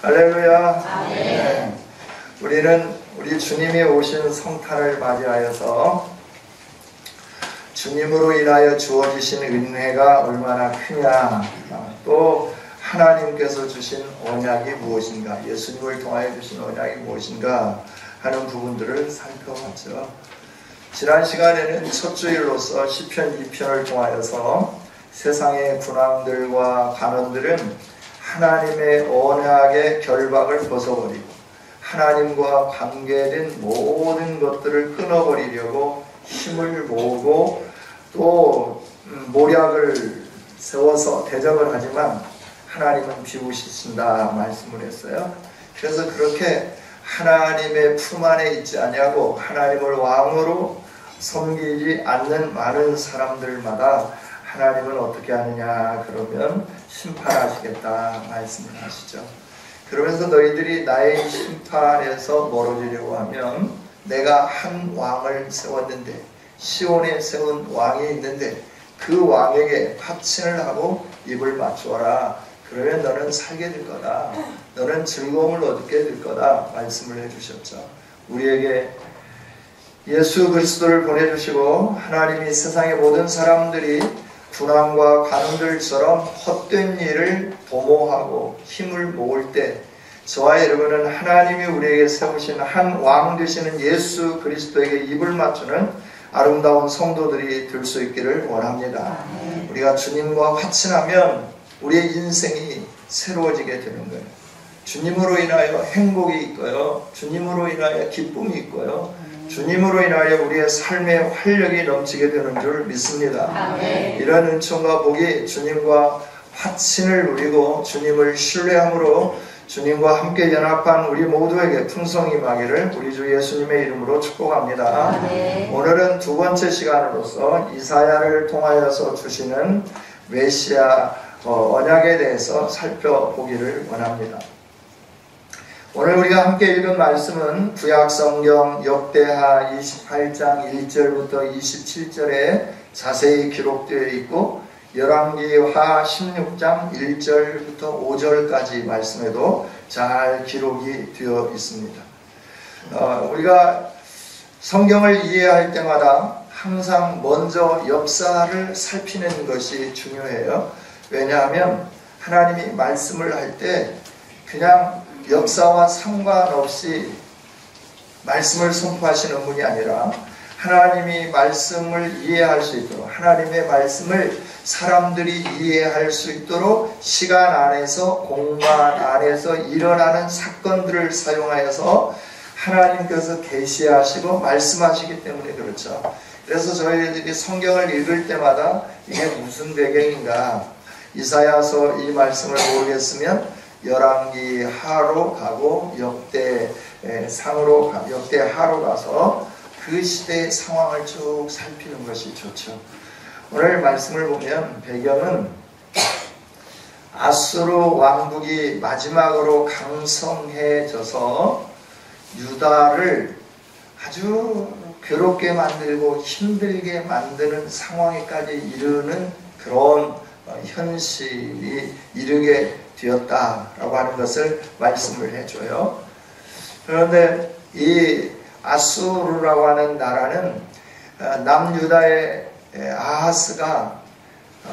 할렐루야. 아멘. 우리는 우리 주님이 오신 성탄을 맞이하여서 주님으로 인하여 주어지신 은혜가 얼마나 크냐, 또 하나님께서 주신 언약이 무엇인가, 예수님을 통하여 주신 언약이 무엇인가 하는 부분들을 살펴봤죠. 지난 시간에는 첫 주일로서 시편 2편을 통하여서 세상의 군왕들과 관원들은 하나님의 언약의 결박을 벗어버리고 하나님과 관계된 모든 것들을 끊어버리려고 힘을 모으고 또 모략을 세워서 대적을 하지만 하나님은 비우시신다 말씀을 했어요. 그래서 그렇게 하나님의 품 안에 있지 아니하고 하나님을 왕으로 섬기지 않는 많은 사람들마다 하나님은 어떻게 하느냐 그러면 심판하시겠다 말씀을 하시죠. 그러면서 너희들이 나의 심판에서 멀어지려고 하면 내가 한 왕을 세웠는데, 시온에 세운 왕이 있는데 그 왕에게 파친을 하고 입을 맞추어라. 그러면 너는 살게 될 거다. 너는 즐거움을 얻게 될 거다 말씀을 해주셨죠. 우리에게 예수 그리스도를 보내주시고 하나님이 세상의 모든 사람들이 군왕과 관원들처럼 헛된 일을 도모하고 힘을 모을 때 저와 여러분은 하나님이 우리에게 세우신 한 왕 되시는 예수 그리스도에게 입을 맞추는 아름다운 성도들이 될 수 있기를 원합니다. 우리가 주님과 화친하면 우리의 인생이 새로워지게 되는 거예요. 주님으로 인하여 행복이 있고요, 주님으로 인하여 기쁨이 있고요, 주님으로 인하여 우리의 삶의 활력이 넘치게 되는 줄 믿습니다. 아멘. 이런 은총과 복이 주님과 화친을 누리고 주님을 신뢰함으로 주님과 함께 연합한 우리 모두에게 풍성히 임하기를 우리 주 예수님의 이름으로 축복합니다. 아멘. 오늘은 두 번째 시간으로서 이사야를 통하여서 주시는 메시아 언약에 대해서 살펴보기를 원합니다. 오늘 우리가 함께 읽은 말씀은 구약성경 역대하 28장 1절부터 27절에 자세히 기록되어 있고 열왕기하 16장 1절부터 5절까지 말씀에도 잘 기록이 되어 있습니다. 우리가 성경을 이해할 때마다 항상 먼저 역사를 살피는 것이 중요해요. 왜냐하면 하나님이 말씀을 할 때 그냥 역사와 상관없이 말씀을 선포하시는 분이 아니라 하나님이 말씀을 이해할 수 있도록, 하나님의 말씀을 사람들이 이해할 수 있도록 시간 안에서, 공간 안에서 일어나는 사건들을 사용하여서 하나님께서 계시하시고 말씀하시기 때문에 그렇죠. 그래서 저희들이 성경을 읽을 때마다 이게 무슨 배경인가, 이사야서 이 말씀을 모르겠으면 열왕기하로 가고 역대하로 가서 그 시대의 상황을 쭉 살피는 것이 좋죠. 오늘 말씀을 보면 배경은 아수르 왕국이 마지막으로 강성해져서 유다를 아주 괴롭게 만들고 힘들게 만드는 상황에까지 이르는 그런 현실이 이르게 되었다라고 하는 것을 말씀을 해줘요. 그런데 이 아수르라고 하는 나라는 남유다의 아하스가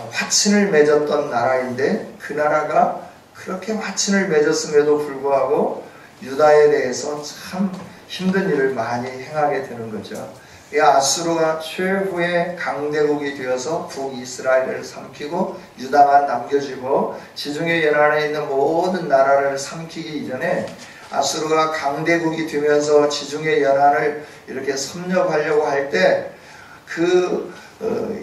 화친을 맺었던 나라인데 그 나라가 그렇게 화친을 맺었음에도 불구하고 유다에 대해서 참 힘든 일을 많이 행하게 되는 거죠. 이 아수르가 최후의 강대국이 되어서 북이스라엘을 삼키고 유다만 남겨지고 지중해 연안에 있는 모든 나라를 삼키기 이전에 아수르가 강대국이 되면서 지중해 연안을 이렇게 섭렵하려고 할 때 그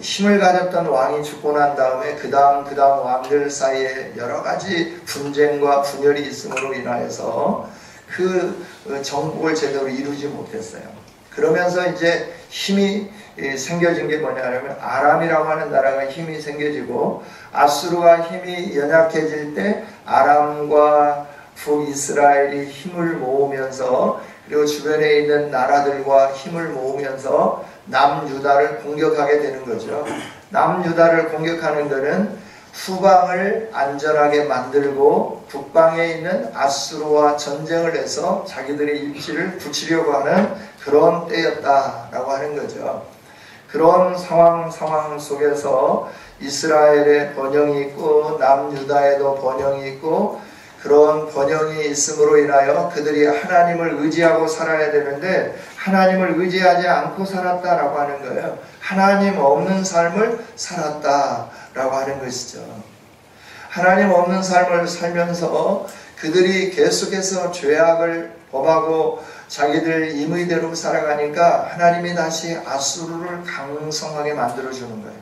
힘을 가졌던 왕이 죽고 난 다음에 그 다음 왕들 사이에 여러 가지 분쟁과 분열이 있음으로 인하여서 그 정복을 제대로 이루지 못했어요. 그러면서 이제 힘이 생겨진 게 뭐냐면 아람이라고 하는 나라가 힘이 생겨지고 아수르가 힘이 연약해질 때 아람과 북이스라엘이 힘을 모으면서 그리고 주변에 있는 나라들과 힘을 모으면서 남유다를 공격하게 되는 거죠. 남유다를 공격하는 것은 후방을 안전하게 만들고 북방에 있는 아수르와 전쟁을 해서 자기들의 입지를 굳히려고 하는 그런 때였다라고 하는 거죠. 그런 상황 속에서 이스라엘의 번영이 있고 남유다에도 번영이 있고 그런 번영이 있음으로 인하여 그들이 하나님을 의지하고 살아야 되는데 하나님을 의지하지 않고 살았다라고 하는 거예요. 하나님 없는 삶을 살았다라고 하는 것이죠. 하나님 없는 삶을 살면서 그들이 계속해서 죄악을 범하고 자기들 임의대로 살아가니까 하나님이 다시 아수르를 강성하게 만들어주는 거예요.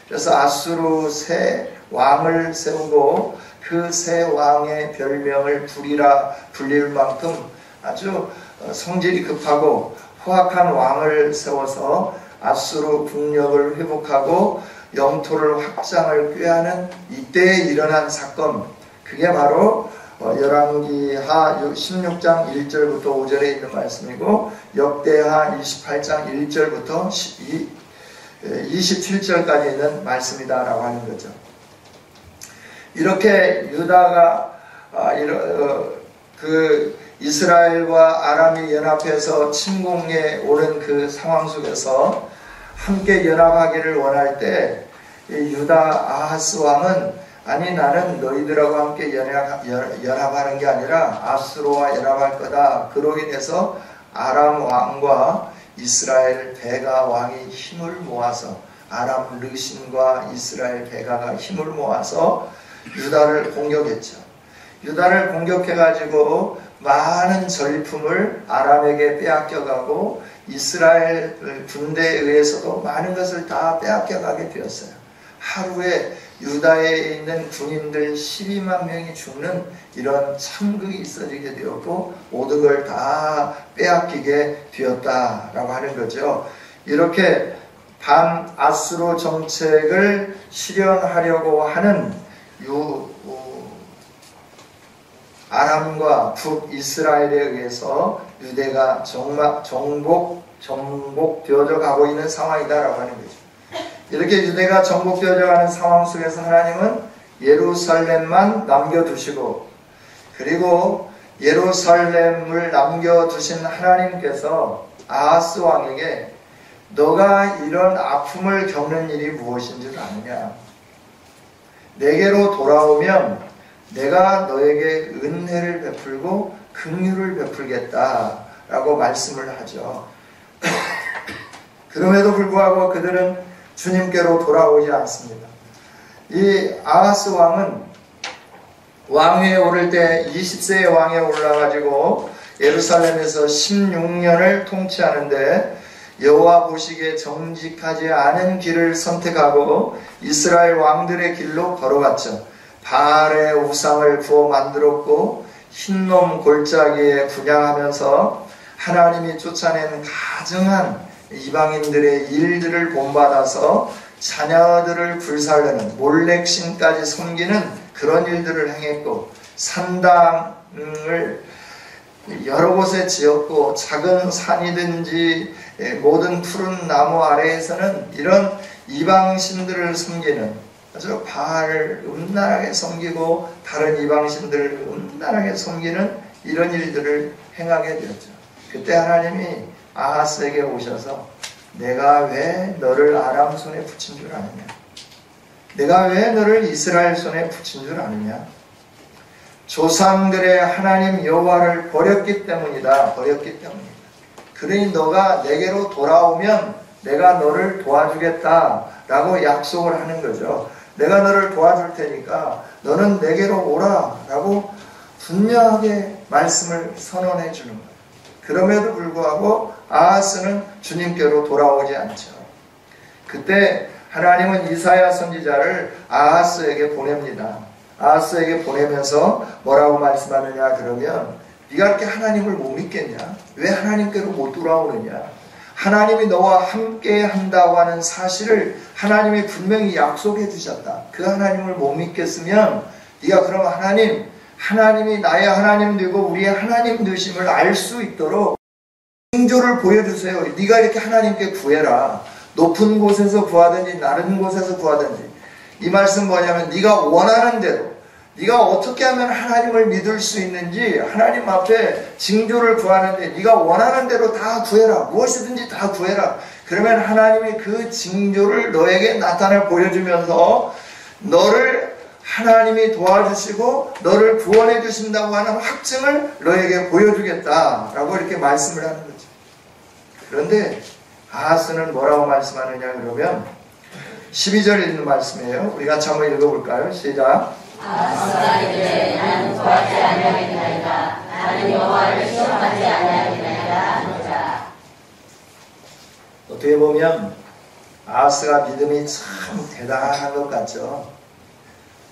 그래서 아수르 새 왕을 세우고 그 새 왕의 별명을 불이라 불릴 만큼 아주 성질이 급하고 포악한 왕을 세워서 아수르 국력을 회복하고 영토를 확장을 꾀하는 이때에 일어난 사건, 그게 바로 열왕기하 16장 1절부터 5절에 있는 말씀이고 역대하 28장 1절부터 27절까지 있는 말씀이다라고 하는 거죠. 이렇게 유다가 그 이스라엘과 아람이 연합해서 침공에 오는 그 상황 속에서 함께 연합하기를 원할 때 유다 아하스 왕은 아니 나는 너희들하고 함께 연합하는 게 아니라 아수르와 연합할 거다. 그로 인해서 아람 왕과 이스라엘 베가 왕이 힘을 모아서 아람 르신과 이스라엘 베가가 힘을 모아서 유다를 공격했죠. 유다를 공격해가지고 많은 전리품을 아람에게 빼앗겨가고 이스라엘 군대에 의해서도 많은 것을 다 빼앗겨가게 되었어요. 하루에 유다에 있는 군인들 12만 명이 죽는 이런 참극이 있어지게 되었고 모든 걸 다 빼앗기게 되었다라고 하는 거죠. 이렇게 반아수르 정책을 실현하려고 하는 아람과 북이스라엘에 의해서 유대가 정복되어져 가고 있는 상황이다라고 하는 거죠. 이렇게 유대가 정복되어져 가는 상황 속에서 하나님은 예루살렘만 남겨두시고 그리고 예루살렘을 남겨두신 하나님께서 아하스 왕에게 너가 이런 아픔을 겪는 일이 무엇인 줄 아느냐? 내게로 돌아오면 내가 너에게 은혜를 베풀고 긍휼을 베풀겠다라고 말씀을 하죠. 그럼에도 불구하고 그들은 주님께로 돌아오지 않습니다. 이 아하스 왕은 왕위에 오를 때 20세의 왕에 올라가지고 예루살렘에서 16년을 통치하는데 여호와 보시기에 정직하지 않은 길을 선택하고 이스라엘 왕들의 길로 걸어갔죠. 바알의 우상을 부어 만들었고 흰놈 골짜기에 분향하면서 하나님이 쫓아낸 가증한 이방인들의 일들을 본받아서 자녀들을 불살르는 몰렉신까지 섬기는 그런 일들을 행했고 산당을 여러 곳에 지었고 작은 산이든지 모든 푸른 나무 아래에서는 이런 이방신들을 섬기는 아주 바알을 음란하게 섬기고 다른 이방신들을 음란하게 섬기는 이런 일들을 행하게 되었죠. 그때 하나님이 아하스에게 오셔서 내가 왜 너를 아람 손에 붙인 줄 아느냐? 내가 왜 너를 이스라엘 손에 붙인 줄 아느냐? 조상들의 하나님 여호와를 버렸기 때문이다. 그러니 너가 내게로 돌아오면 내가 너를 도와주겠다라고 약속을 하는 거죠. 내가 너를 도와줄 테니까 너는 내게로 오라라고 분명하게 말씀을 선언해 주는 거예요. 그럼에도 불구하고 아하스는 주님께로 돌아오지 않죠. 그때 하나님은 이사야 선지자를 아하스에게 보냅니다. 아하스에게 보내면서 뭐라고 말씀하느냐 그러면 네가 이렇게 하나님을 못 믿겠냐? 왜 하나님께로 못 돌아오느냐? 하나님이 너와 함께 한다고 하는 사실을 하나님이 분명히 약속해 주셨다. 그 하나님을 못 믿겠으면 네가 그러면 하나님이 나의 하나님 되고 우리의 하나님 되심을 알 수 있도록 징조를 보여주세요. 네가 이렇게 하나님께 구해라. 높은 곳에서 구하든지 낮은 곳에서 구하든지 이 말씀 뭐냐면 네가 원하는 대로, 네가 어떻게 하면 하나님을 믿을 수 있는지 하나님 앞에 징조를 구하는데 네가 원하는 대로 다 구해라. 무엇이든지 다 구해라. 그러면 하나님이 그 징조를 너에게 나타내 보여주면서 너를 하나님이 도와주시고 너를 구원해 주신다고 하는 확증을 너에게 보여주겠다라고 이렇게 말씀을 하는 거죠. 그런데 아하스는 뭐라고 말씀하느냐 그러면 12절에 있는 말씀이에요. 우리 같이 한번 읽어볼까요? 시작. 아하스가 이르되 나는 구하지 아니하겠나이다. 나는 여호와를 시험하지 아니하겠나이다 하노라. 어떻게 보면 아하스가 믿음이 참 대단한 것 같죠.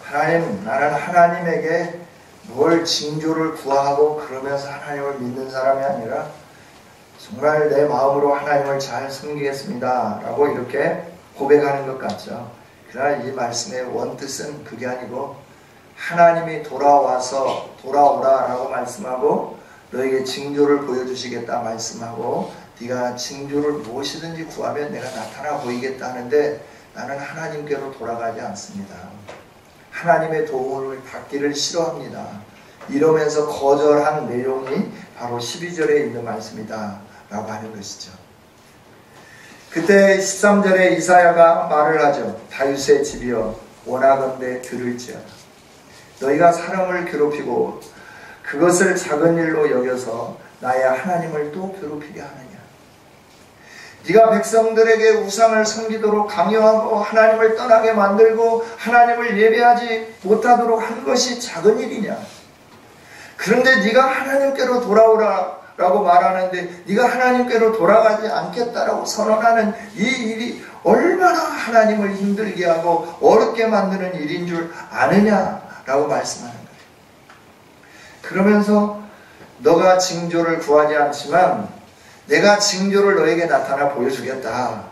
하나님, 나는 하나님에게 뭘 징조를 구하고 그러면서 하나님을 믿는 사람이 아니라 정말 내 마음으로 하나님을 잘 섬기겠습니다 라고 이렇게 고백하는 것 같죠. 그러나 이 말씀의 원뜻은 그게 아니고 하나님이 돌아와서 돌아오라 라고 말씀하고 너에게 징조를 보여주시겠다 말씀하고 네가 징조를 무엇이든지 구하면 내가 나타나 보이겠다 하는데 나는 하나님께로 돌아가지 않습니다. 하나님의 도움을 받기를 싫어합니다. 이러면서 거절한 내용이 바로 12절에 있는 말씀이다 라고 하는 것이죠. 그때 13절에 이사야가 말을 하죠. 다윗의 집이여 원하건대 들을지어다. 너희가 사람을 괴롭히고 그것을 작은 일로 여겨서 나의 하나님을 또 괴롭히게 하느냐. 네가 백성들에게 우상을 섬기도록 강요하고 하나님을 떠나게 만들고 하나님을 예배하지 못하도록 한 것이 작은 일이냐. 그런데 네가 하나님께로 돌아오라 라고 말하는데 네가 하나님께로 돌아가지 않겠다라고 선언하는 이 일이 얼마나 하나님을 힘들게 하고 어렵게 만드는 일인 줄 아느냐라고 말씀하는 거예요. 그러면서 너가 징조를 구하지 않지만 내가 징조를 너에게 나타나 보여주겠다.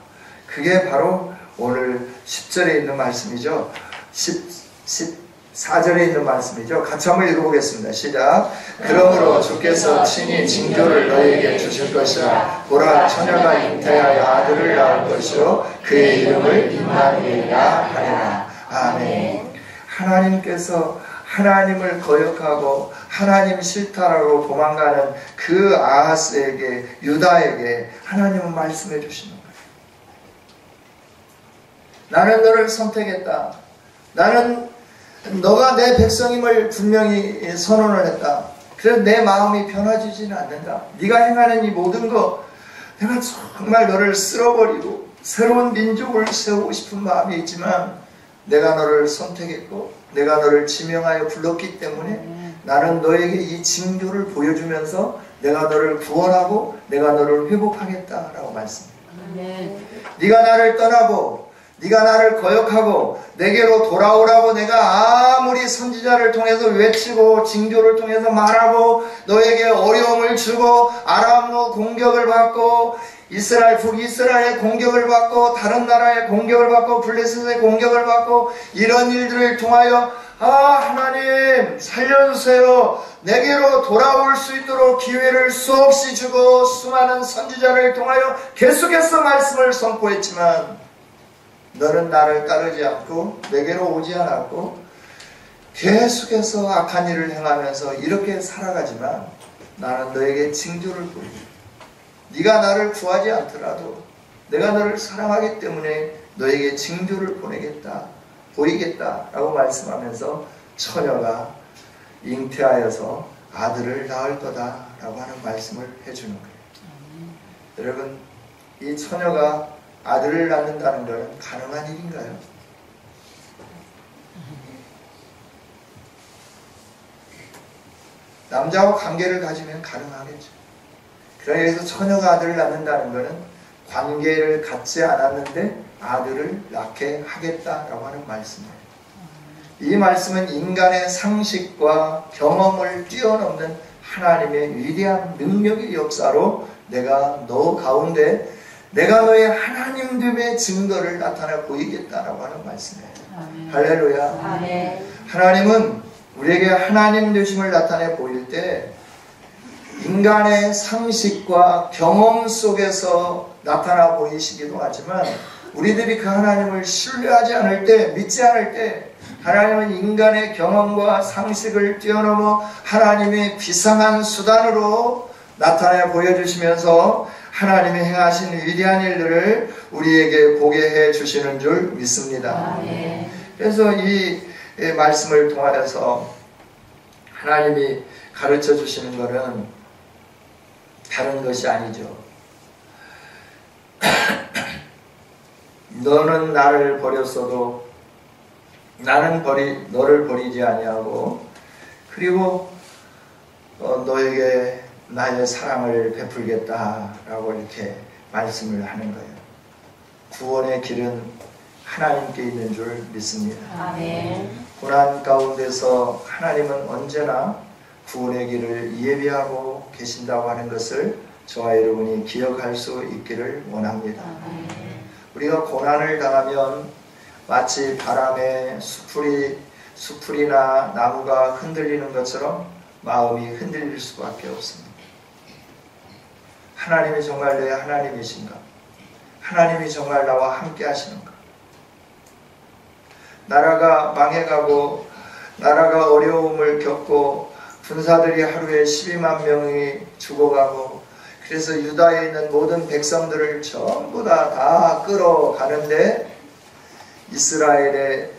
그게 바로 오늘 10절에 있는 말씀이죠. 14절에 있는 말씀이죠. 같이 한번 읽어보겠습니다. 시작. 그러므로 주께서 친히 징조를 너에게 주실 것이라. 보라, 처녀가 잉태하여 아들을 낳을 것이요 그의 이름을 임마누엘이라 하리라. 아멘. 하나님께서 하나님을 거역하고 하나님 싫다라고 도망가는 그 아하스에게, 유다에게 하나님은 말씀해 주시는 거예요. 나는 너를 선택했다. 나는 너가 내 백성임을 분명히 선언을 했다. 그래서 내 마음이 변화지지는 않는다. 네가 행하는 이 모든 것 내가 정말 너를 쓸어버리고 새로운 민족을 세우고 싶은 마음이 있지만 내가 너를 선택했고 내가 너를 지명하여 불렀기 때문에 나는 너에게 이 징조를 보여주면서 내가 너를 구원하고 내가 너를 회복하겠다라고 말씀합니다. 네가 나를 떠나고 네가 나를 거역하고 내게로 돌아오라고 내가 아무리 선지자를 통해서 외치고 징조를 통해서 말하고 너에게 어려움을 주고 아람의 공격을 받고 북이스라엘의 공격을 받고 다른 나라의 공격을 받고 블레셋의 공격을 받고 이런 일들을 통하여 하나님 살려주세요. 내게로 돌아올 수 있도록 기회를 수없이 주고 수많은 선지자를 통하여 계속해서 말씀을 선포했지만 너는 나를 따르지 않고 내게로 오지 않았고 계속해서 악한 일을 행하면서 이렇게 살아가지만 나는 너에게 징조를 보이고 네가 나를 구하지 않더라도 내가 너를 사랑하기 때문에 너에게 징조를 보이겠다라고 말씀하면서 처녀가 잉태하여서 아들을 낳을 거다라고 하는 말씀을 해주는 거예요. 여러분, 이 처녀가 아들을 낳는다는 것은 가능한 일인가요? 남자와 관계를 가지면 가능하겠죠. 그래서 처녀가 아들을 낳는다는 것은 관계를 갖지 않았는데 아들을 낳게 하겠다라고 하는 말씀이에요. 이 말씀은 인간의 상식과 경험을 뛰어넘는 하나님의 위대한 능력의 역사로 내가 너 가운데 내가 너의 하나님됨의 증거를 나타나 보이겠다라고 하는 말씀이에요. 아멘. 할렐루야. 아멘. 하나님은 우리에게 하나님 되심을 나타내 보일 때 인간의 상식과 경험 속에서 나타나 보이시기도 하지만 우리들이 그 하나님을 신뢰하지 않을 때, 믿지 않을 때, 하나님은 인간의 경험과 상식을 뛰어넘어 하나님의 비상한 수단으로 나타내 보여주시면서 하나님이 행하신 위대한 일들을 우리에게 보게 해 주시는 줄 믿습니다. 그래서 이 말씀을 통하여서 하나님이 가르쳐 주시는 것은 다른 것이 아니죠. 너는 나를 버렸어도 나는 너를 버리지 아니하고, 그리고 너에게 나의 사랑을 베풀겠다라고 이렇게 말씀을 하는 거예요. 구원의 길은 하나님께 있는 줄 믿습니다. 아멘. 고난 가운데서 하나님은 언제나 구원의 길을 예비하고 계신다고 하는 것을 저와 여러분이 기억할 수 있기를 원합니다. 우리가 고난을 당하면 마치 바람에 수풀이나 나무가 흔들리는 것처럼 마음이 흔들릴 수밖에 없습니다. 하나님이 정말 내 하나님이신가? 하나님이 정말 나와 함께 하시는가? 나라가 망해가고 나라가 어려움을 겪고 군사들이 하루에 12만 명이 죽어가고, 그래서 유다에 있는 모든 백성들을 전부 다 끌어가는데 이스라엘의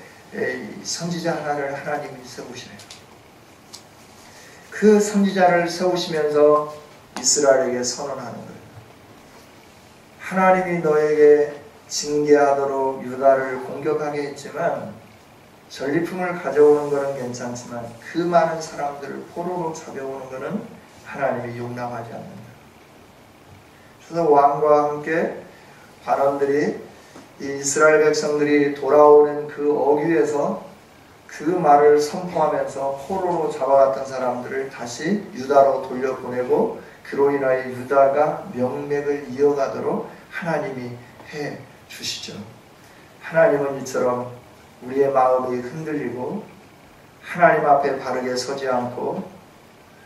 선지자 하나를 하나님이 세우시네요. 그 선지자를 세우시면서 이스라엘에게 선언하는 거예요. 하나님이 너에게 징계하도록 유다를 공격하게 했지만, 전리품을 가져오는 것은 괜찮지만 그 많은 사람들을 포로로 잡아오는 것은 하나님이 용납하지 않는다. 그래서 왕과 함께 관원들이 이스라엘 백성들이 돌아오는 그 어귀에서 그 말을 선포하면서 포로로 잡아갔던 사람들을 다시 유다로 돌려보내고, 그로 인하여 유다가 명맥을 이어가도록 하나님이 해 주시죠. 하나님은 이처럼 우리의 마음이 흔들리고 하나님 앞에 바르게 서지 않고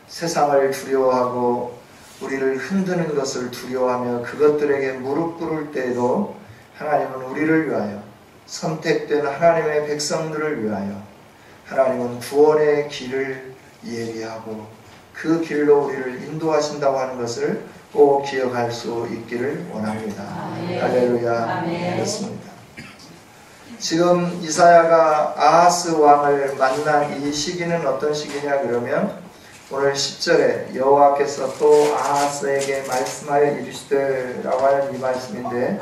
세상을 두려워하고 우리를 흔드는 것을 두려워하며 그것들에게 무릎 꿇을 때에도 하나님은 우리를 위하여, 선택된 하나님의 백성들을 위하여 하나님은 구원의 길을 예비하고 그 길로 우리를 인도하신다고 하는 것을 꼭 기억할 수 있기를 원합니다. 할렐루야. 그렇습니다. 지금 이사야가 아하스 왕을 만난 이 시기는 어떤 시기냐 그러면, 오늘 10절에 여호와께서 또 아하스에게 말씀하여 이르시되라고 하는 이 말씀인데,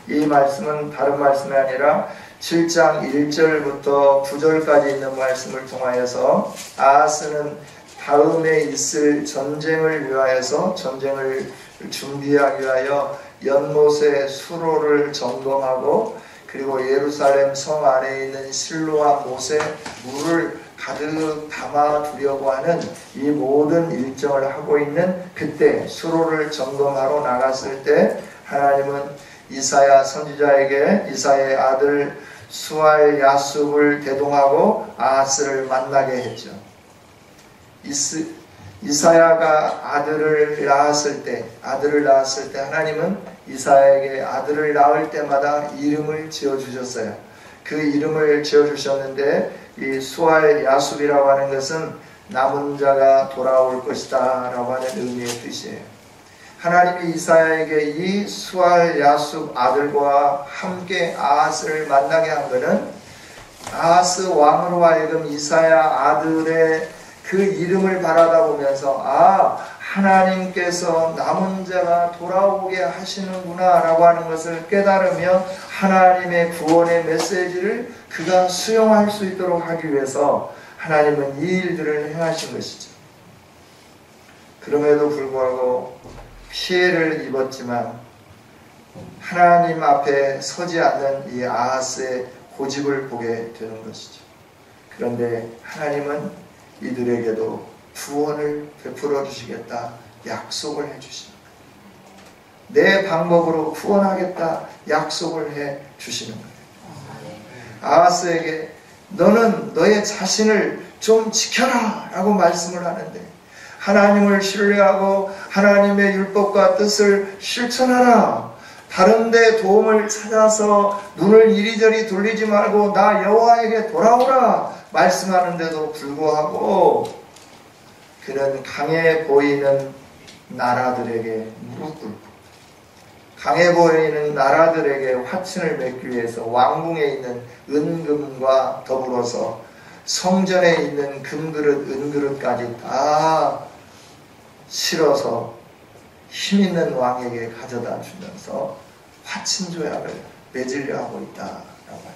이 말씀은 다른 말씀이 아니라 7장 1절부터 9절까지 있는 말씀을 통하여서 아하스는 다음에 있을 전쟁을 위하여서, 전쟁을 준비하기 위하여 연못의 수로를 점검하고, 그리고 예루살렘 성 안에 있는 실로와 못에 물을 가득 담아 두려고 하는 이 모든 일정을 하고 있는 그때 수로를 점검하러 나갔을 때, 하나님은 이사야 선지자에게 이사야의 아들 수알 야숲을 대동하고 아하스를 만나게 했죠. 이사야가 아들을 낳았을 때 하나님은 이사야에게 아들을 낳을 때마다 이름을 지어주셨어요. 그 이름을 지어주셨는데, 이 수알 야숲이라고 하는 것은 남은 자가 돌아올 것이다 라고 하는 의미의 뜻이에요. 하나님이 이사야에게 이 수알 야숲 아들과 함께 아하스를 만나게 한 것은, 아하스 왕으로 하여금 이사야 아들의 그 이름을 바라다 보면서 하나님께서 남은 자가 돌아오게 하시는구나 라고 하는 것을 깨달으며 하나님의 구원의 메시지를 그가 수용할 수 있도록 하기 위해서 하나님은 이 일들을 행하신 것이죠. 그럼에도 불구하고 피해를 입었지만 하나님 앞에 서지 않는 이 아하스의 고집을 보게 되는 것이죠. 그런데 하나님은 이들에게도 구원을 베풀어 주시겠다 약속을 해 주시는 거예요. 내 방법으로 구원하겠다 약속을 해 주시는 거예요. 아하스에게 너는 너의 자신을 좀 지켜라 라고 말씀을 하는데, 하나님을 신뢰하고 하나님의 율법과 뜻을 실천하라, 다른 데 도움을 찾아서 눈을 이리저리 돌리지 말고 나 여호와에게 돌아오라 말씀하는데도 불구하고 그는 강해 보이는 나라들에게 무릎 꿇고 강해 보이는 나라들에게 화친을 맺기 위해서 왕궁에 있는 은금과 더불어서 성전에 있는 금그릇 은그릇까지 다 실어서 힘있는 왕에게 가져다 주면서 화친조약을 맺으려 하고 있다라고 합니다.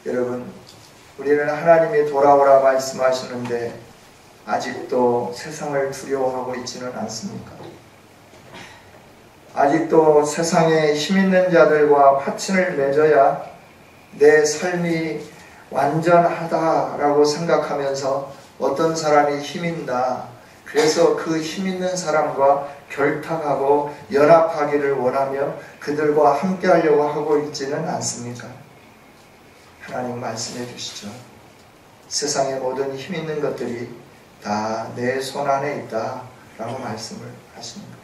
여러분, 우리는 하나님이 돌아오라 말씀하시는데 아직도 세상을 두려워하고 있지는 않습니까? 아직도 세상에 힘있는 자들과 화친을 맺어야 내 삶이 완전하다라고 생각하면서 어떤 사람이 힘있다, 그래서 그 힘있는 사람과 결탁하고 연합하기를 원하며 그들과 함께 하려고 하고 있지는 않습니까? 하나님 말씀해 주시죠. 세상의 모든 힘있는 것들이 다 내 손 안에 있다 라고 말씀을 하십니다.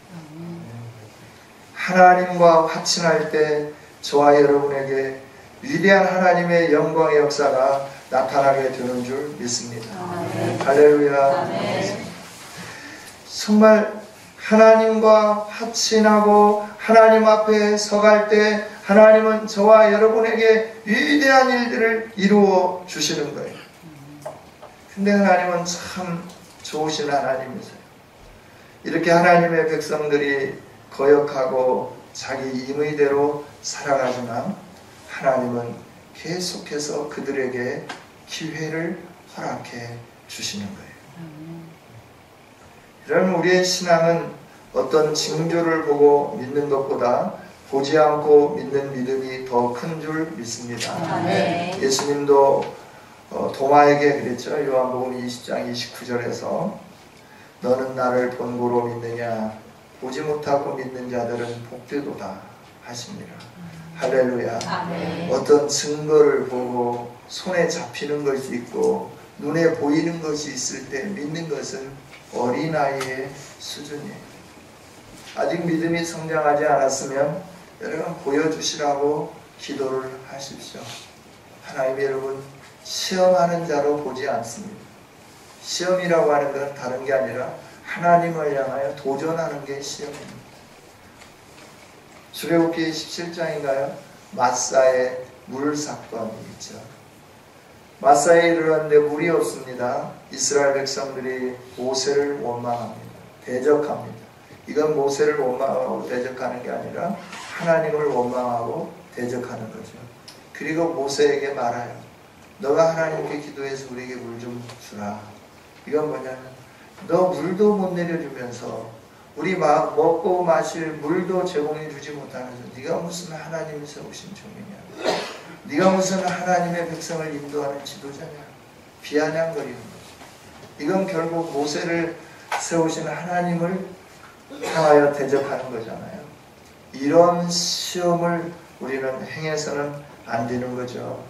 하나님과 화친할 때 저와 여러분에게 위대한 하나님의 영광의 역사가 나타나게 되는 줄 믿습니다. 할렐루야. 정말 하나님과 화친하고 하나님 앞에 서갈 때 하나님은 저와 여러분에게 위대한 일들을 이루어 주시는 거예요. 근데 하나님은 참 좋으신 하나님이세요. 이렇게 하나님의 백성들이 거역하고 자기 임의대로 살아가지만 하나님은 계속해서 그들에게 기회를 허락해 주시는 거예요. 여러분, 우리의 신앙은 어떤 징조를 보고 믿는 것보다 보지 않고 믿는 믿음이 더 큰 줄 믿습니다. 예수님도 도마에게 그랬죠. 요한복음 20장 29절에서 너는 나를 본고로 믿느냐, 보지 못하고 믿는 자들은 복되도다 하십니다. 할렐루야. 어떤 증거를 보고 손에 잡히는 것이 있고 눈에 보이는 것이 있을 때 믿는 것은 어린아이의 수준이에요. 아직 믿음이 성장하지 않았으면 여러분 보여주시라고 기도를 하십시오. 하나님, 여러분 시험하는 자로 보지 않습니다. 시험이라고 하는 건 다른 게 아니라 하나님을 향하여 도전하는 게 시험입니다. 출애굽기 17장인가요? 마사의 물 사건이 있죠. 마사에 이르렀는데 물이 없습니다. 이스라엘 백성들이 모세를 원망합니다. 대적합니다. 이건 모세를 원망하고 대적하는 게 아니라 하나님을 원망하고 대적하는 거죠. 그리고 모세에게 말해요. 너가 하나님께 기도해서 우리에게 물 좀 주라. 이건 뭐냐면 너 물도 못 내려주면서 우리 먹고 마실 물도 제공해 주지 못하면서 네가 무슨 하나님이 세우신 종이냐, 네가 무슨 하나님의 백성을 인도하는 지도자냐, 비아냥거리는 거죠. 이건 결국 모세를 세우신 하나님을 향하여 대적하는 거잖아요. 이런 시험을 우리는 행해서는 안 되는 거죠.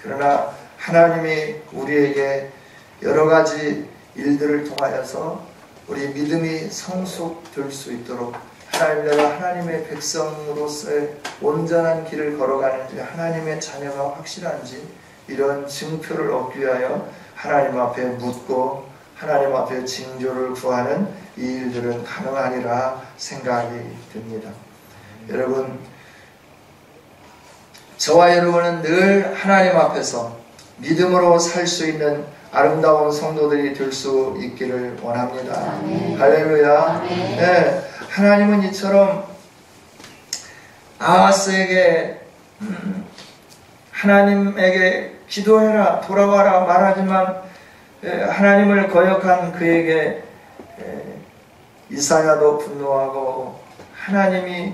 그러나 하나님이 우리에게 여러 가지 일들을 통하여서 우리 믿음이 성숙될 수 있도록 하나님, 내가 하나님의 백성으로서의 온전한 길을 걸어가는지, 하나님의 자녀가 확실한지, 이런 증표를 얻기 위하여 하나님 앞에 묻고 하나님 앞에 징조를 구하는 이 일들은 가능하리라 생각이 듭니다. 여러분, 저와 여러분은 늘 하나님 앞에서 믿음으로 살 수 있는 아름다운 성도들이 될 수 있기를 원합니다. 할렐루야. 네, 하나님은 이처럼 아하스에게 하나님에게 기도해라, 돌아와라 말하지만 하나님을 거역한 그에게 이사야도 분노하고 하나님이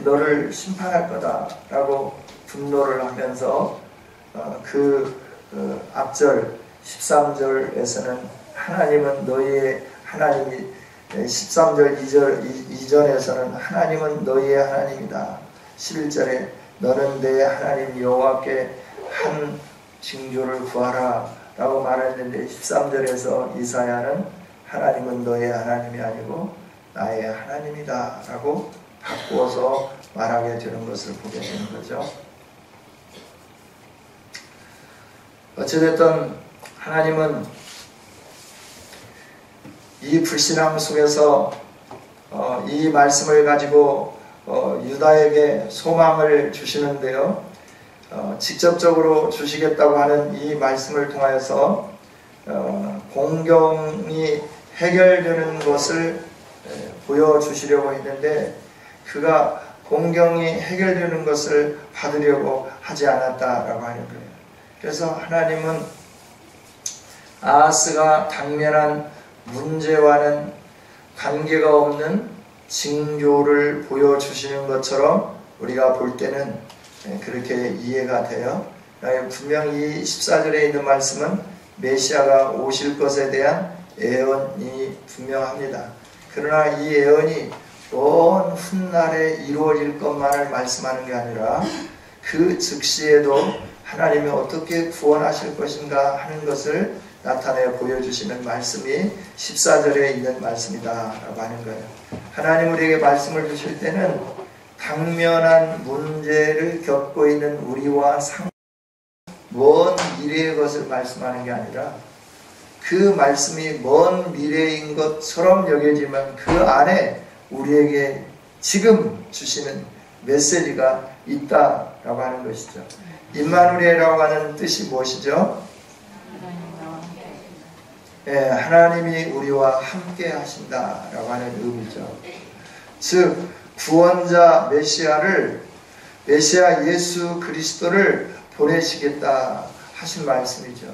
너를 심판할 거다라고 분노를 하면서 앞절 13절에서는 하나님은 너희의 하나님이, 13절 2절 이전에서는 하나님은 너희의 하나님이다. 11절에 너는 내 하나님 여호와께 한 징조를 구하라 라고 말했는데 13절에서 이사야는 하나님은 너의 하나님이 아니고 나의 하나님이다 라고 바꾸어서 말하게 되는 것을 보게 되는 거죠. 어찌됐든 하나님은 이 불신앙 속에서 이 말씀을 가지고 유다에게 소망을 주시는데요. 직접적으로 주시겠다고 하는 이 말씀을 통하여서 공경이 해결되는 것을 보여주시려고 했는데 그가 공경이 해결되는 것을 받으려고 하지 않았다라고 하는 거예요. 그래서 하나님은 아하스가 당면한 문제와는 관계가 없는 징조를 보여주시는 것처럼 우리가 볼 때는 그렇게 이해가 돼요. 분명히 14절에 있는 말씀은 메시아가 오실 것에 대한 예언이 분명합니다. 그러나 이 예언이 먼 훗날에 이루어질 것만을 말씀하는 게 아니라 그 즉시에도 하나님이 어떻게 구원하실 것인가 하는 것을 나타내 보여주시는 말씀이 14절에 있는 말씀이다 라고 하는 거예요. 하나님 우리에게 말씀을 주실 때는 당면한 문제를 겪고 있는 우리와 먼 미래의 것을 말씀하는 게 아니라 그 말씀이 먼 미래인 것처럼 여겨지만 그 안에 우리에게 지금 주시는 메시지가 있다라고 하는 것이죠. 임마누엘이라고 하는 뜻이 무엇이죠? 하나님이 우리와 함께 하신다라고 하는 의미죠. 즉 구원자 메시아 예수 그리스도를 보내시겠다 하신 말씀이죠.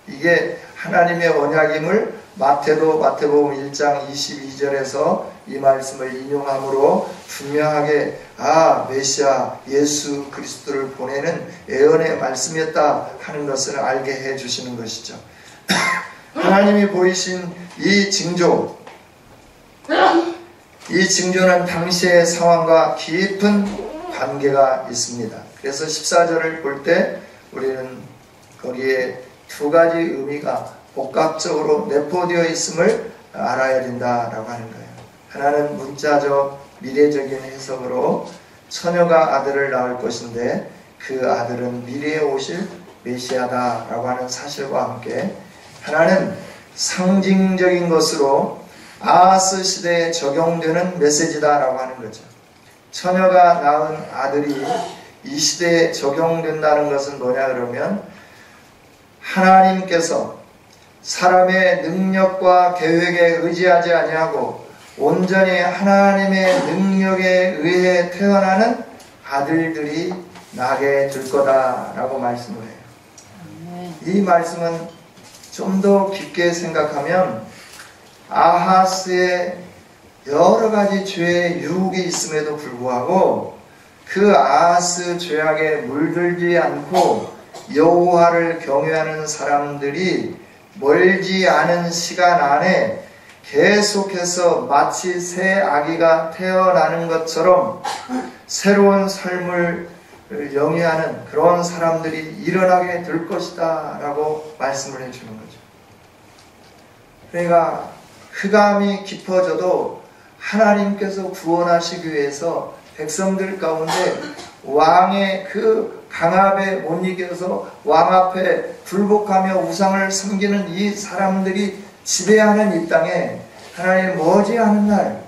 이게 하나님의 언약임을 마태복음 1장 22절에서 이 말씀을 인용함으로 분명하게 메시아 예수 그리스도를 보내는 예언의 말씀이었다 하는 것을 알게 해주시는 것이죠. 하나님이 보이신 이 징조는 당시의 상황과 깊은 관계가 있습니다. 그래서 14절을 볼 때 우리는 거기에 두 가지 의미가 복합적으로 내포되어 있음을 알아야 된다라고 하는 거예요. 하나는 문자적 미래적인 해석으로 처녀가 아들을 낳을 것인데 그 아들은 미래에 오실 메시아다라고 하는 사실과 함께 하나는 상징적인 것으로 아하스 시대에 적용되는 메시지다라고 하는 거죠. 처녀가 낳은 아들이 이 시대에 적용된다는 것은 뭐냐 그러면 하나님께서 사람의 능력과 계획에 의지하지 아니하고 온전히 하나님의 능력에 의해 태어나는 아들들이 나게 될 거다라고 말씀을 해요. 이 말씀은 좀 더 깊게 생각하면 아하스의 여러 가지 죄의 유혹이 있음에도 불구하고 그 아하스 죄악에 물들지 않고 여호와를 경외하는 사람들이 멀지 않은 시간 안에 계속해서 마치 새 아기가 태어나는 것처럼 새로운 삶을 영위하는 그런 사람들이 일어나게 될 것이다 라고 말씀을 해주는 거죠. 그러니까 흑암이 깊어져도 하나님께서 구원하시기 위해서 백성들 가운데 왕의 그 강압에 못 이겨서 왕 앞에 굴복하며 우상을 섬기는 이 사람들이 지배하는 이 땅에 하나님 머지않은 날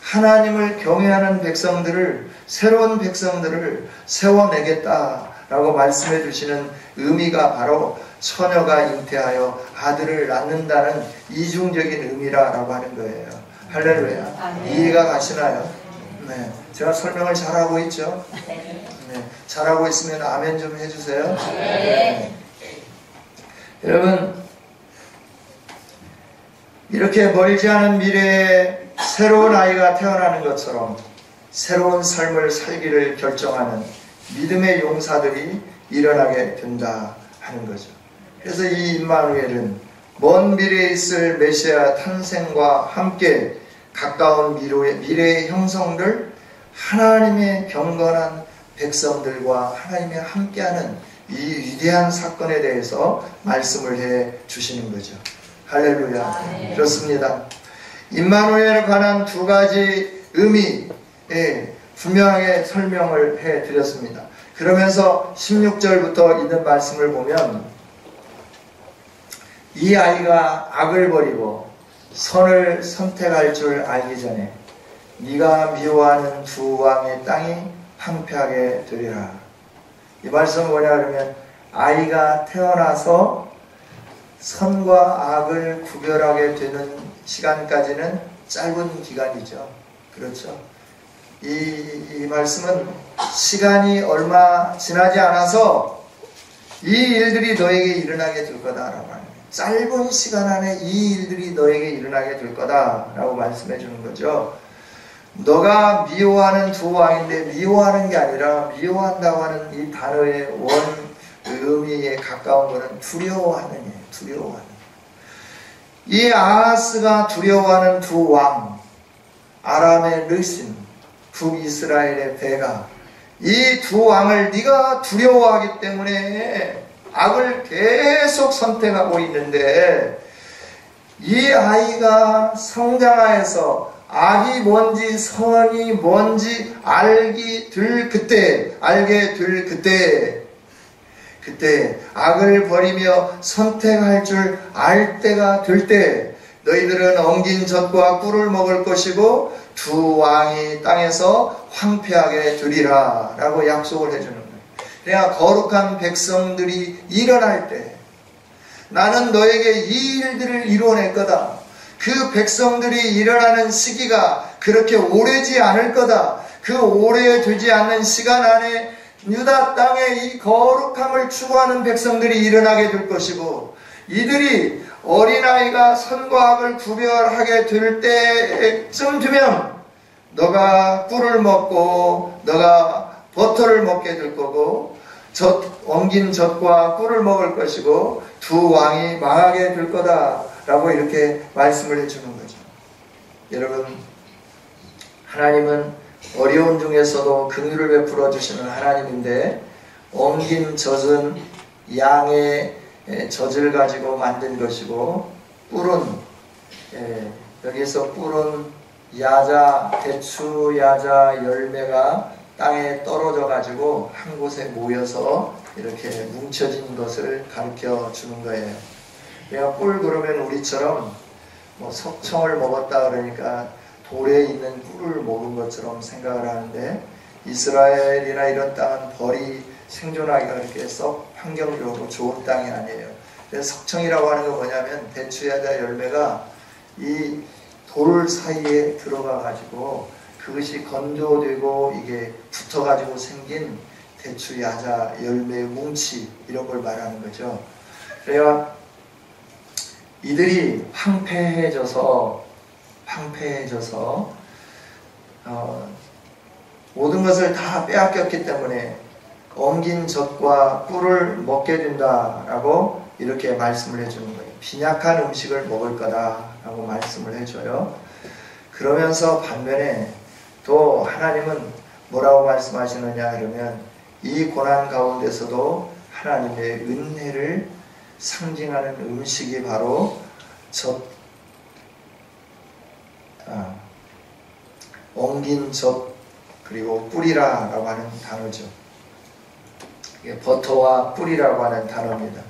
하나님을 경외하는 백성들을, 새로운 백성들을 세워내겠다라고 말씀해 주시는 의미가 바로 처녀가 잉태하여 아들을 낳는다는 이중적인 의미라고 하는 거예요. 할렐루야. 이해가 가시나요? 네, 제가 설명을 잘하고 있죠? 네, 잘하고 있으면 아멘 좀 해주세요. 네. 여러분, 이렇게 멀지 않은 미래에 새로운 아이가 태어나는 것처럼 새로운 삶을 살기를 결정하는 믿음의 용사들이 일어나게 된다 하는 거죠. 그래서 이 임마누엘은 먼 미래에 있을 메시아 탄생과 함께 가까운 미래의 형성들, 하나님의 경건한 백성들과 하나님이 함께하는 이 위대한 사건에 대해서 말씀을 해 주시는 거죠. 할렐루야. 그렇습니다. 임마누엘에 관한 두 가지 의미, 분명하게 설명을 해 드렸습니다. 그러면서 16절부터 있는 말씀을 보면 이 아이가 악을 버리고 선을 선택할 줄 알기 전에 네가 미워하는 두 왕의 땅이 황폐하게 되리라. 이 말씀은 뭐냐 그러면 아이가 태어나서 선과 악을 구별하게 되는 시간까지는 짧은 기간이죠. 그렇죠. 이 말씀은 시간이 얼마 지나지 않아서 이 일들이 너에게 일어나게 될 거다라고 합니다. 짧은 시간 안에 이 일들이 너에게 일어나게 될 거다라고 말씀해 주는 거죠. 너가 미워하는 두 왕인데 미워하는 게 아니라 미워한다고 하는 이 단어의 원 의미에 가까운 것은 두려워하는 이에요. 두려워하는. 이 아하스가 두려워하는 두 왕, 아람의 르신, 북이스라엘의 베가, 이 두 왕을 네가 두려워하기 때문에 악을 계속 선택하고 있는데 이 아이가 성장하여서 악이 뭔지 선이 뭔지 알게 될 그때 악을 버리며 선택할 줄 알 때가 될 때 너희들은 엉긴 젖과 꿀을 먹을 것이고 두 왕이 땅에서 황폐하게 되리라 라고 약속을 해주는 거예요. 그러니까 거룩한 백성들이 일어날 때 나는 너에게 이 일들을 이루어낼 거다. 그 백성들이 일어나는 시기가 그렇게 오래지 않을 거다. 그 오래 되지 않는 시간 안에 유다 땅에 이 거룩함을 추구하는 백성들이 일어나게 될 것이고 이들이 어린아이가 선과 악을 구별하게 될 때쯤 되면 너가 꿀을 먹고 너가 버터를 먹게 될 거고 엉긴 젖과 꿀을 먹을 것이고 두 왕이 망하게 될 거다라고 이렇게 말씀을 해주는 거죠. 여러분, 하나님은 어려운 중에서도 긍휼을 베풀어 주시는 하나님인데 엉긴 젖은 양의 젖을 가지고 만든 것이고 꿀은 여기서 꿀은 야자, 대추 야자 열매가 땅에 떨어져 가지고 한 곳에 모여서 이렇게 뭉쳐진 것을 가르쳐 주는 거예요. 내가 꿀 그러면 우리처럼 뭐 석청을 먹었다 그러니까 돌에 있는 꿀을 먹은 것처럼 생각을 하는데 이스라엘이나 이런 땅은 벌이 생존하기가 그렇게 썩 환경적으로 좋은 땅이 아니에요. 그래서 석청이라고 하는 건 뭐냐면 대추야자 열매가 이 돌 사이에 들어가 가지고 그것이 건조되고 이게 붙어 가지고 생긴 대추야자 열매의 뭉치 이런 걸 말하는 거죠. 그래야 이들이 황폐해져서 모든 것을 다 빼앗겼기 때문에 엉긴 젖과 꿀을 먹게 된다라고 이렇게 말씀을 해주는 거예요. 빈약한 음식을 먹을 거다라고 말씀을 해줘요. 그러면서 반면에 또 하나님은 뭐라고 말씀하시느냐 그러면 이 고난 가운데서도 하나님의 은혜를 상징하는 음식이 바로 엉긴 젖 그리고 꿀이라고 하는 단어죠. 이게 버터와 꿀이라고 하는 단어입니다.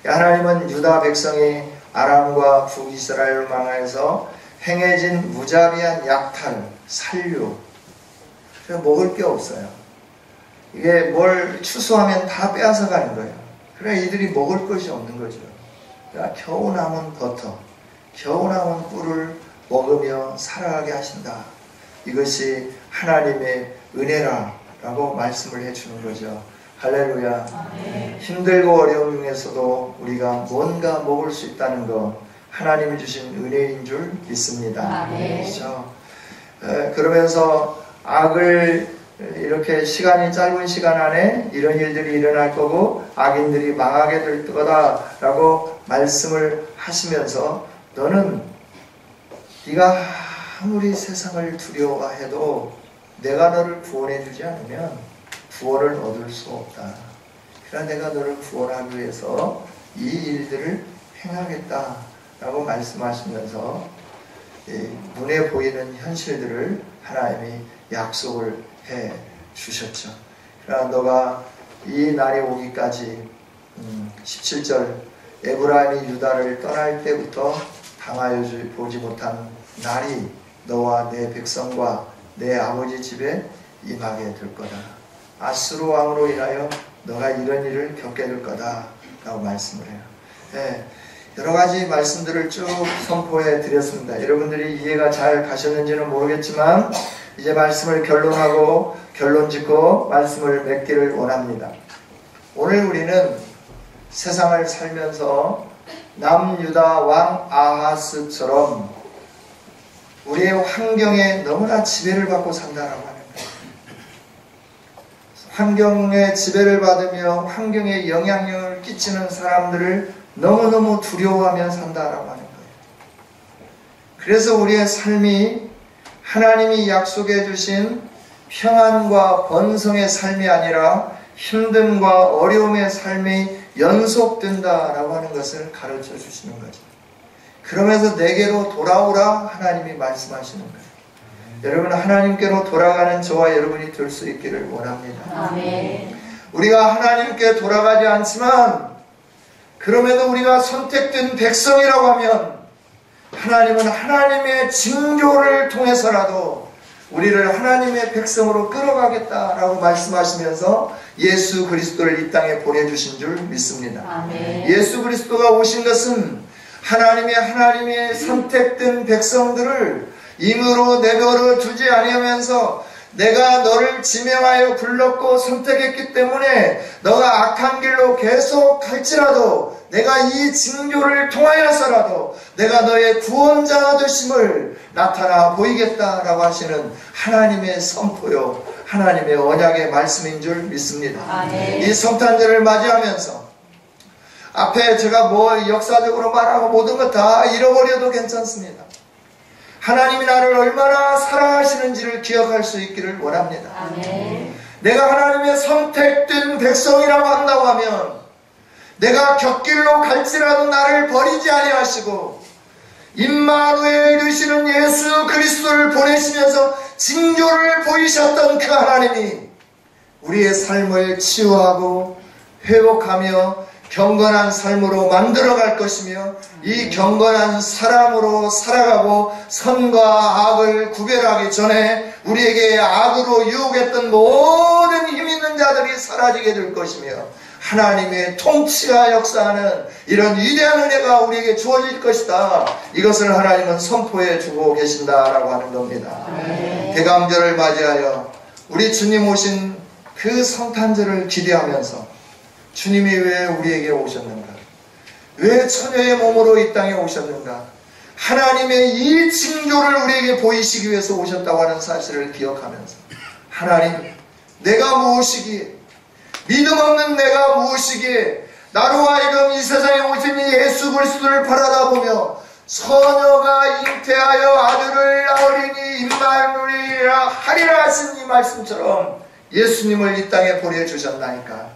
하나님은 유다 백성이 아람과 북이스라엘을 망하여서 행해진 무자비한 약탈, 살류 먹을 게 없어요. 이게 뭘 추수하면 다 빼앗아 가는 거예요. 그래 이들이 먹을 것이 없는 거죠. 그러니까 겨우 남은 버터, 겨우 남은 꿀을 먹으며 살아가게 하신다. 이것이 하나님의 은혜라라고 말씀을 해주는 거죠. 할렐루야. 아멘. 힘들고 어려움 중에서도 우리가 뭔가 먹을 수 있다는 것 하나님이 주신 은혜인 줄 믿습니다. 그렇죠? 그러면서 악을 이렇게 시간이 짧은 시간 안에 이런 일들이 일어날 거고 악인들이 망하게 될 거다라고 말씀을 하시면서 너는 네가 아무리 세상을 두려워해도 내가 너를 구원해 주지 않으면 구원을 얻을 수 없다. 그러나 내가 너를 구원하기 위해서 이 일들을 행하겠다라고 말씀하시면서 눈에 보이는 현실들을 하나님이 약속을 해 주셨죠. 그러나 너가 이 날이 오기까지 17절 에브라임이 유다를 떠날 때부터 당하여 보지 못한 날이 너와 내 백성과 내 아버지 집에 임하게 될 거다. 아수르 왕으로 인하여 너가 이런 일을 겪게 될 거다 라고 말씀을 해요. 네, 여러 가지 말씀들을 쭉 선포해 드렸습니다. 여러분들이 이해가 잘 가셨는지는 모르겠지만 이제 말씀을 결론하고 결론 짓고 말씀을 맺기를 원합니다. 오늘 우리는 세상을 살면서 남유다 왕 아하스처럼 우리의 환경에 너무나 지배를 받고 산다라고 하는 거예요. 환경에 지배를 받으며 환경에 영향력을 끼치는 사람들을 너무너무 두려워하며 산다라고 하는 거예요. 그래서 우리의 삶이 하나님이 약속해 주신 평안과 번성의 삶이 아니라 힘듦과 어려움의 삶이 연속된다라고 하는 것을 가르쳐 주시는 거죠. 그러면서 내게로 돌아오라 하나님이 말씀하시는 거예요. 여러분, 하나님께로 돌아가는 저와 여러분이 될 수 있기를 원합니다. 아멘. 우리가 하나님께 돌아가지 않지만 그럼에도 우리가 선택된 백성이라고 하면 하나님은 하나님의 징조를 통해서라도 우리를 하나님의 백성으로 끌어가겠다라고 말씀하시면서 예수 그리스도를 이 땅에 보내주신 줄 믿습니다. 아멘. 예수 그리스도가 오신 것은 하나님의 선택된 백성들을 임으로 내버려 두지 아니하면서 내가 너를 지명하여 불렀고 선택했기 때문에 너가 악한 길로 계속 갈지라도 내가 이 징조를 통하여서라도 내가 너의 구원자가 되심을 나타나 보이겠다라고 하시는 하나님의 선포요, 하나님의 언약의 말씀인 줄 믿습니다. 아멘. 이 성탄절을 맞이하면서 앞에 제가 역사적으로 말하고 모든 것 다 잃어버려도 괜찮습니다. 하나님이 나를 얼마나 사랑하시는지를 기억할 수 있기를 원합니다. 아멘. 내가 하나님의 선택된 백성이라고 한다고 하면 내가 곁길로 갈지라도 나를 버리지 아니하시고 임마누엘 되시는 예수 그리스도를 보내시면서 징조를 보이셨던 그 하나님이 우리의 삶을 치유하고 회복하며 경건한 삶으로 만들어갈 것이며 이 경건한 사람으로 살아가고 선과 악을 구별하기 전에 우리에게 악으로 유혹했던 모든 힘 있는 자들이 사라지게 될 것이며 하나님의 통치가 역사하는 이런 위대한 은혜가 우리에게 주어질 것이다. 이것을 하나님은 선포해 주고 계신다라고 하는 겁니다. 대강절을 맞이하여 우리 주님 오신 그 성탄절을 기대하면서 주님이 왜 우리에게 오셨는가? 왜 처녀의 몸으로 이 땅에 오셨는가? 하나님의 이 징조를 우리에게 보이시기 위해서 오셨다고 하는 사실을 기억하면서 하나님, 내가 무엇이기에, 믿음 없는 내가 무엇이기에 나로 하여금 이 세상에 오신 이 예수 그리스도를 바라다 보며 처녀가 잉태하여 아들을 낳으리니 임마누엘이라 하리라 하신 이 말씀처럼 예수님을 이 땅에 보내주셨나이까.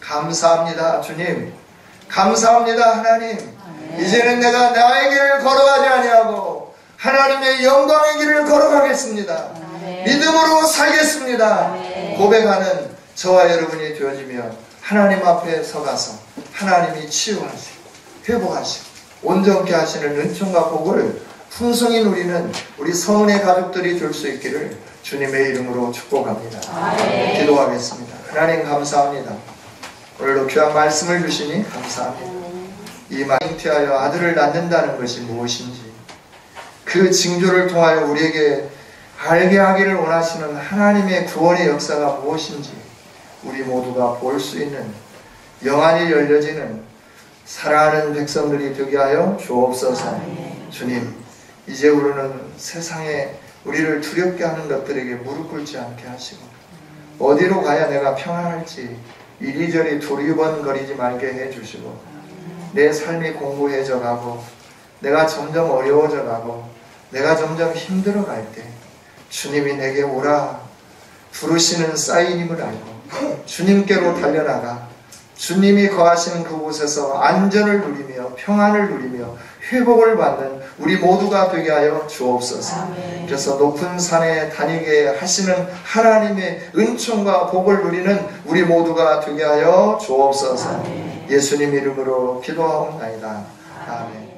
감사합니다 주님, 감사합니다 하나님. 이제는 내가 나의 길을 걸어가지 아니하고 하나님의 영광의 길을 걸어가겠습니다. 믿음으로 살겠습니다. 고백하는 저와 여러분이 되어지며 하나님 앞에 서가서 하나님이 치유하시고 회복하시고 온전케 하시는 은총과 복을 풍성히 누리는 우리 성은의 가족들이 될 수 있기를 주님의 이름으로 축복합니다. 기도하겠습니다. 하나님 감사합니다. 오늘도 귀한 말씀을 주시니 감사합니다. 이 잉태하여 아들을 낳는다는 것이 무엇인지 그 징조를 통하여 우리에게 알게 하기를 원하시는 하나님의 구원의 역사가 무엇인지 우리 모두가 볼 수 있는 영안이 열려지는 사랑하는 백성들이 되게 하여 주옵소서. 주님, 이제 우리는 세상에 우리를 두렵게 하는 것들에게 무릎 꿇지 않게 하시고 어디로 가야 내가 평안할지 이리저리 두리번거리지 말게 해주시고 내 삶이 공고해져 가고 내가 점점 어려워져 가고 내가 점점 힘들어 갈 때 주님이 내게 오라 부르시는 사인임을 알고 주님께로 달려나가 주님이 거하시는 그곳에서 안전을 누리며 평안을 누리며 회복을 받는 우리 모두가 되게 하여 주옵소서. 그래서 높은 산에 다니게 하시는 하나님의 은총과 복을 누리는 우리 모두가 되게 하여 주옵소서. 예수님 이름으로 기도하옵나이다. 아멘.